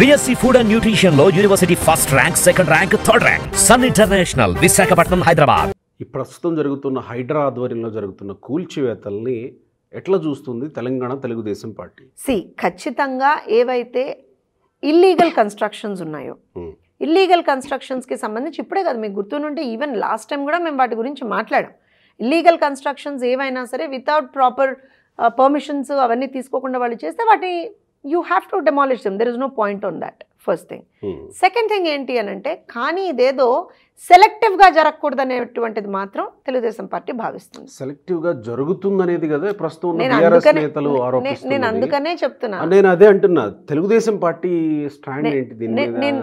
BSc Food and Nutrition లో university first rank, second rank, third rank. Sun international, Visakhapatnam, Hyderabad. ఈ ప్రస్తుతం జరుగుతున్న హైడ్రా ఆధ్వర్యంలో జరుగుతున్న కూల్చివేతల్ని ఎట్లా చూస్తుంది తెలంగాణ తెలుగుదేశం పార్టీ? ఖచ్చితంగా ఏవైతే ఇల్లీగల్ కన్స్ట్రక్షన్స్ ఉన్నాయో, ఇల్లీగల్ కన్స్ట్రక్షన్స్కి సంబంధించి ఇప్పుడే కదా మీకు గుర్తుంటే ఈవెన్ లాస్ట్ టైం కూడా మేము వాటి గురించి మాట్లాడాం. ఇల్లీగల్ కన్స్ట్రక్షన్స్ ఏవైనా సరే వితౌట్ ప్రాపర్ పర్మిషన్స్ అవన్నీ తీసుకోకుండా వాళ్ళు చేస్తే వాటి you have to demolish them. There is no point on that, first thing. Second thing ఏంటి అని అంటే, కానీ ఇదేదో సెలెక్టివ్గా జరగకూడదనేటువంటిది మాత్రం తెలుగుదేశం పార్టీ భావిస్తుంది. సెలెక్టివ్గా జరుగుతుందనేది కదా ప్రస్తుతం నేను అందుకనే చెప్తున్నా. నేను అదే అంటున్నా, తెలుగుదేశం పార్టీ స్టాండ్ ఏంటి దీని మీద?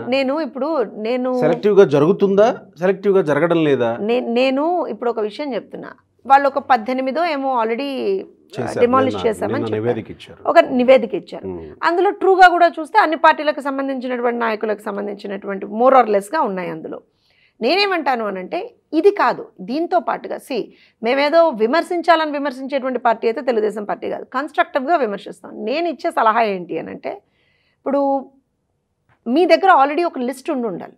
నేను సెలెక్టివ్గా జరుగుతుందా, సెలెక్టివ్గా జరగడం లేదా? నేను ఇప్పుడు ఒక విషయం చెప్తున్నా. వాళ్ళు ఒక 18 ఏమో ఆల్రెడీ డిమాలిష్ చేశామని ఒక నివేదిక ఇచ్చారు. అందులో ట్రూగా కూడా చూస్తే అన్ని పార్టీలకు సంబంధించినటువంటి నాయకులకు సంబంధించినటువంటి మోర్ ఆర్ లెస్గా ఉన్నాయి అందులో. నేనేమంటాను అనంటే, ఇది కాదు, దీంతో పాటుగా మేమేదో విమర్శించేటువంటి పార్టీ అయితే తెలుగుదేశం పార్టీ కాదు, కన్స్ట్రక్టివ్గా విమర్శిస్తాం. నేను ఇచ్చే సలహా ఏంటి అనంటే, ఇప్పుడు మీ దగ్గర ఆల్రెడీ ఒక లిస్ట్ ఉండాలి.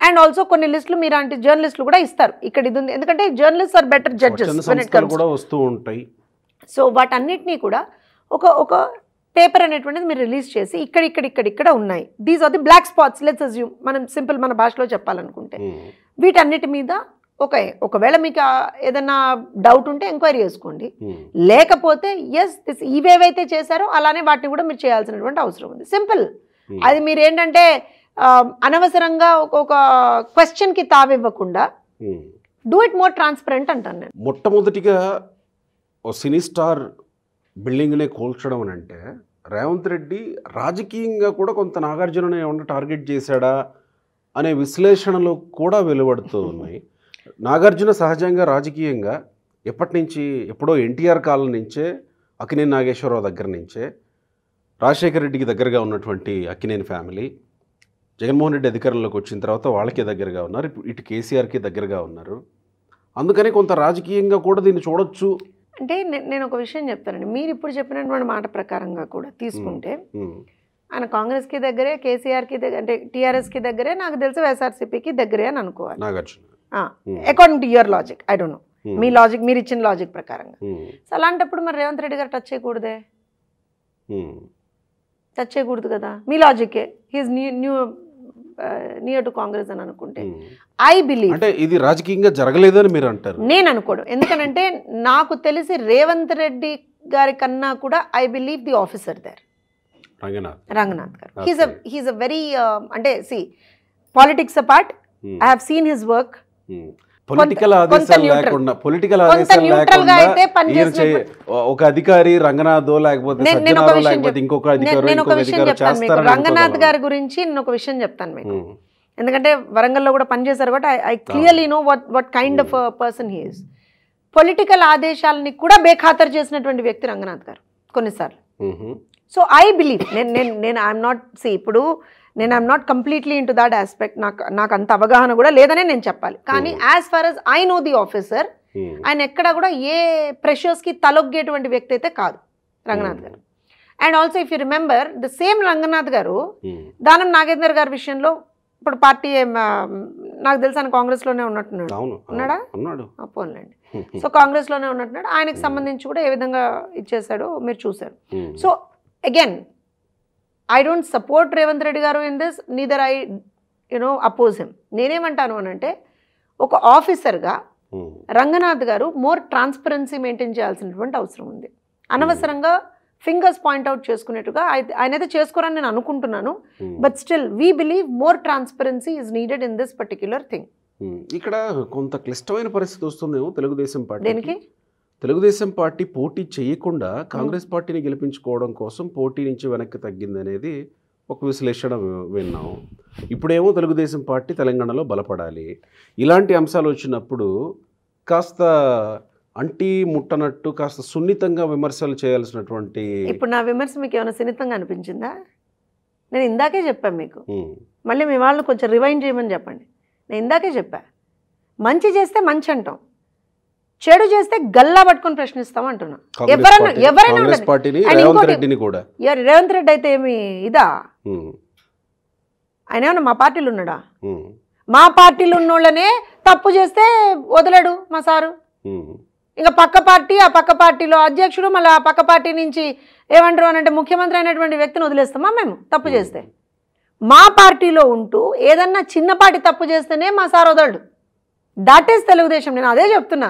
అండ్ ఆల్సో కొన్ని లిస్టులు మీలాంటి జర్నలిస్టులు కూడా ఇస్తారు. ఇక్కడ ఇది ఉంది, ఎందుకంటే జర్నలిస్ట్ ఆర్ బెటర్ జడ్జెస్ కూడా వస్తూ ఉంటాయి. సో వాటన్నిటినీ కూడా ఒక పేపర్ అనేటువంటిది మీరు రిలీజ్ చేసి ఇక్కడ ఉన్నాయి, these are the black spots, let's assume, మనం సింపుల్ మన భాషలో చెప్పాలనుకుంటే వీటన్నిటి మీద ఒకవేళ మీకు ఏదైనా డౌట్ ఉంటే ఎంక్వైరీ చేసుకోండి. లేకపోతే ఎస్ ఇవేవైతే చేశారో అలానే వాటిని కూడా మీరు చేయాల్సినటువంటి అవసరం ఉంది. సింపుల్. అది మీరు ఏంటంటే అనవసరంగా ఒక క్వశ్చన్కి తావివ్వకుండా డూ ఇట్ మోర్ ట్రాన్స్పరెంట్ అంటాను నేను. మొట్టమొదటిగా ఓ సినీ స్టార్ బిల్డింగ్నే కూల్చడం అని అంటే, రేవంత్ రెడ్డి రాజకీయంగా కూడా కొంత నాగార్జునని ఏమన్నా టార్గెట్ చేశాడా అనే విశ్లేషణలు కూడా వెలువడుతూ ఉన్నాయి. నాగార్జున సహజంగా రాజకీయంగా ఎప్పుడో ఎన్టీఆర్ కాలం నుంచే, అక్కినేని నాగేశ్వరరావు దగ్గర నుంచే, రాజశేఖర రెడ్డికి దగ్గరగా ఉన్నటువంటి అక్కినేని ఫ్యామిలీ, జగన్మోహన్ రెడ్డి అధికారంలోకి వచ్చిన తర్వాత వాళ్ళకి దగ్గరగా ఉన్నారు, ఇటు కేసీఆర్కి దగ్గరగా ఉన్నారు. అందుకని కొంత రాజకీయంగా కూడా దీన్ని చూడొచ్చు. అంటే నేను ఒక విషయం చెప్తానండి, మీరు ఇప్పుడు చెప్పినటువంటి మాట ప్రకారంగా కూడా తీసుకుంటే ఆయన కాంగ్రెస్కి దగ్గరే, కేసీఆర్కి దగ్గర, అంటే టీఆర్ఎస్కి దగ్గరే, నాకు తెలిసి వైఎస్ఆర్సీపీకి దగ్గరే అని అనుకోవాలి according to your logic. I don't know me logic, మీరు ఇచ్చిన లాజిక్ ప్రకారంగా. సో అలాంటప్పుడు మరి రేవంత్ రెడ్డి గారు టచ్ చేయకూడదే? టచ్ చేయకూడదు కదా, మీ లాజికే. హీస్ నియర్ టు కాంగ్రెస్ అని అనుకుంటే ఐ బిలీవ్ అంటే ఇది రాజకీయంగా జరగలేదని మీరు అంటారు. నేను అనుకోడు, ఎందుకంటే నాకు తెలిసి రేవంత్ రెడ్డి గారి కన్నా కూడా I believe the officer there, Ranganath garu. He's a very అంటే politics apart, I have seen his work. Political ఆదేశాలు లేకుండా ఒక అధికారి రంగనాథ్ లేకపోతే ఇంకొక అధికారి రంగనాథ్ గారి గురించి నేను ఒక విషయం చెప్తాను మీకు, ఎందుకంటే వరంగల్లో కూడా పనిచేశారు కాబట్టి I clearly know what kind of person he is. Political ఆదేశాలని కూడా బేఖాతరు చేసినటువంటి వ్యక్తి రంగనాథ్ గారు కొన్నిసార్లు. సో ఐ బిలీవ్ నేను ఐఎమ్ నాట్ ఇప్పుడు I'm not completely in to that aspect, నాకు అంత అవగాహన కూడా లేదనే నేను చెప్పాలి. కానీ as far as I know the officer, ఆయన ఎక్కడ కూడా ఏ ప్రెషర్స్కి తలొగ్గేటువంటి వ్యక్తి అయితే కాదు రంగనాథ్ గారు. And also if you remember the same Ranganath గారు దానం నాగేందర్ గారి విషయంలో, ఇప్పుడు పార్టీ నాకు తెలిసి ఆయన కాంగ్రెస్లోనే ఉన్నట్టున్నాడు, ఉన్నాడా? పోన్లేండి. సో కాంగ్రెస్లోనే ఉన్నట్టున్నాడు. ఆయనకు సంబంధించి కూడా ఏ విధంగా ఇచ్చేసాడో మీరు చూశారు. So again I don't support Revanth Reddy garu in this, neither I oppose him. నేనేమంటాను అని అంటే, ఒక ఆఫీసర్గా రంగనాథ్ గారు మోర్ ట్రాన్స్పరెన్సీ మెయింటైన్ చేయాల్సినటువంటి అవసరం ఉంది. అనవసరంగా ఫింగర్స్ పాయింట్అవుట్ చేసుకునేట్టుగా ఆయన అయితే చేసుకోరని నేను అనుకుంటున్నాను. But still we believe more transparency is needed in this particular thing. ఇక్కడ కొంత క్లిష్టమైన పరిస్థితి వస్తుందేమో తెలుగుదేశం పార్టీ. దేనికి? తెలుగుదేశం పార్టీ పోటీ చేయకుండా కాంగ్రెస్ పార్టీని గెలిపించుకోవడం కోసం పోటీ నుంచి వెనక్కి తగ్గిందనేది ఒక విశ్లేషణ విన్నాం. ఇప్పుడేమో తెలుగుదేశం పార్టీ తెలంగాణలో బలపడాలి. ఇలాంటి అంశాలు వచ్చినప్పుడు కాస్త అంటీ ముట్టనట్టు కాస్త సున్నితంగా విమర్శలు చేయాల్సినటువంటి. ఇప్పుడు నా విమర్శ మీకు ఏమైనా సున్నితంగా అనిపించిందా? నేను ఇందాకే చెప్పాను మీకు, మళ్ళీ మీ వాళ్ళు కొంచెం రివైండ్ చేయమని చెప్పండి. నేను ఇందాకే చెప్పా, మంచి చేస్తే మంచి అంటాం, చెడు చేస్తే గల్లా పట్టుకొని ప్రశ్నిస్తాం అంటున్నా. ఎవరైనా రేవంత్ రెడ్డి అయితే ఏమి ఇదా ఆయన ఏమన్నా మా పార్టీలో ఉన్నాడా? మా పార్టీలో ఉన్నోళ్ళనే తప్పు చేస్తే వదలడు మా సారు. ఇంకా పక్క పార్టీ, ఆ పక్క పార్టీలో అధ్యక్షుడు, మళ్ళీ ఆ పక్క పార్టీ నుంచి ఏమంటారు అని అంటే ముఖ్యమంత్రి అయినటువంటి వ్యక్తిని వదిలేస్తామా మేము తప్పు చేస్తే? మా పార్టీలో ఉంటూ ఏదన్నా చిన్నపాటి తప్పు చేస్తేనే మా సార్ వదలడు. That is Telugu Desam. నేను అదే చెప్తున్నా.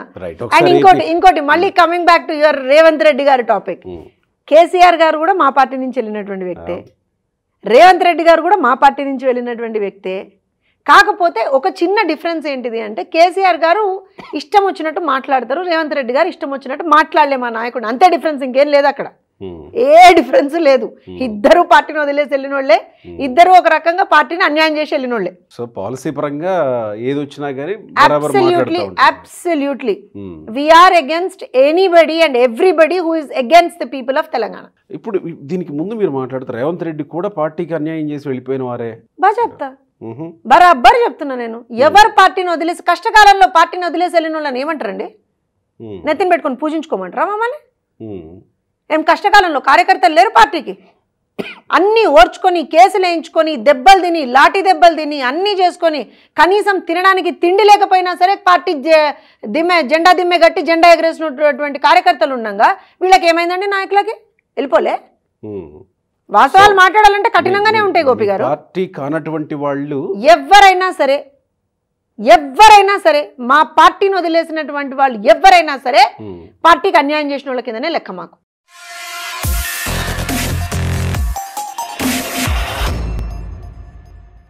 అండ్ ఇంకోటి మళ్ళీ coming back to your Revanth Reddy గారి టాపిక్, కేసీఆర్ గారు కూడా మా పార్టీ నుంచి వెళ్ళినటువంటి వ్యక్తే, రేవంత్ రెడ్డి గారు కూడా మా పార్టీ నుంచి వెళ్ళినటువంటి వ్యక్తే. కాకపోతే ఒక చిన్న డిఫరెన్స్ ఏంటిది అంటే కేసీఆర్ గారు ఇష్టం వచ్చినట్టు మాట్లాడతారు, రేవంత్ రెడ్డి గారు ఇష్టం వచ్చినట్టు మాట్లాడలే మా నాయకుడు. అంతే డిఫరెన్స్, ఇంకేం లేదు అక్కడ, ఏ డిఫరెన్స్ లేదు. ఇద్దరు పార్టీని వదిలేసి వెళ్ళిన వాళ్ళే, ఇద్దరు ఒక రకంగా పార్టీని అన్యాయం చేసి వెళ్ళిన వాళ్ళే. సో పాలసీ పరంగా ఏది వచ్చినా కానీ absolutely we're against anybody and everybody who is against the people of Telangana. ఇప్పుడు దీనికి ముందు మీరు మాట్లాడుతారు రేవంత్ రెడ్డి కూడా పార్టీకి అన్యాయం చేసి వెళ్ళిపోయిన వారే. బాగా చెప్తా, బరాబర్ చెప్తున్నా నేను. ఎవరు పార్టీని వదిలేసి కష్టకాలంలో పార్టీని వదిలేసి వెళ్ళిన వాళ్ళని ఏమంటారండి? నెత్తిన పెట్టుకొని పూజించుకోమంటారా మమ్మల్ని? ఏం కష్టకాలంలో కార్యకర్తలు లేరు పార్టీకి? అన్నీ ఓర్చుకొని, కేసులు వేయించుకొని, దెబ్బలు తిని, లాఠీ దెబ్బలు తిని, అన్నీ చేసుకొని, కనీసం తినడానికి తిండి లేకపోయినా సరే పార్టీ జెండా దిమ్మె గట్టి జెండా ఎగరేసినటువంటి కార్యకర్తలు ఉండగా వీళ్ళకి ఏమైందండి? నాయకులకి వెళ్ళిపోలే. వాస్తవాలు మాట్లాడాలంటే కఠినంగానే ఉంటాయి గోపి గారు. పార్టీ కానటువంటి వాళ్ళు ఎవరైనా సరే మా పార్టీని వదిలేసినటువంటి వాళ్ళు ఎవరైనా సరే పార్టీకి అన్యాయం చేసిన వాళ్ళ కిందనే లెక్క మాకు.